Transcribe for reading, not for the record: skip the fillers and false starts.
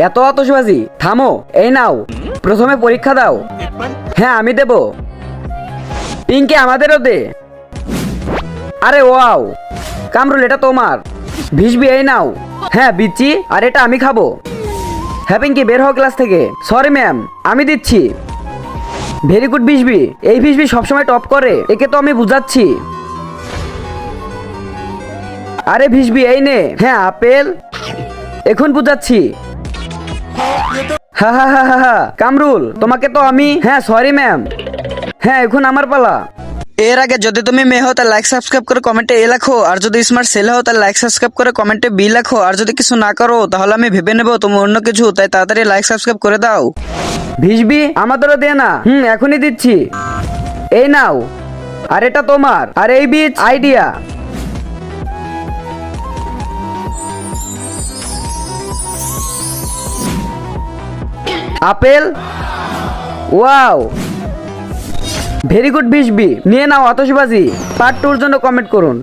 এত আতশবাজি থামো। এই নাও, প্রথমে পরীক্ষা দাও। হ্যাঁ আমি দেব। পিঙ্কি আমাদেরও দে। আরে ওয়াও, কামরুল এটা তোমার। ভিজবি এই নাও। হ্যাঁ বিচ্ছি, আর এটা আমি খাবো। হ্যাঁ পিঙ্কি বের হও ক্লাস থেকে। সরি ম্যাম, আমি দিচ্ছি। ভেরি গুড ভিজবি। এই ভিজবি সবসময় টপ করে, একে তো আমি বুঝাচ্ছি। আরে ভিজবি এই নে। হ্যাঁ আপেল, এখন বুঝাচ্ছি। হা হা হা হা হা। কামরুল তোমাকে তো আমি। হ্যাঁ সরি ম্যাম। হ্যাঁ এখন আমার পালা। এর আগে যদি তুমি মেয়ে হও তাহলে লাইক সাবস্ক্রাইব করে কমেন্টে এ লেখো, আর যদি স্মার্ট ছেলে হও তাহলে লাইক সাবস্ক্রাইব করে কমেন্টে বি লেখো, আর যদি কিছু না করো তাহলে আমি ভেবে নেবো তুমি অন্য কিছু, তাই তাড়াতাড়ি লাইক সাবস্ক্রাইব করে দাও। ভিজবি আমাদেরও দে না। এখনই দিচ্ছি। এই নাও, আর এটা তোমার। আর এই বীজ idea. Apple, wow, very good ভিজবি। নিয়ে নাও আতশবাজি। পার্ট 2 এর জন্য কমেন্ট করুন।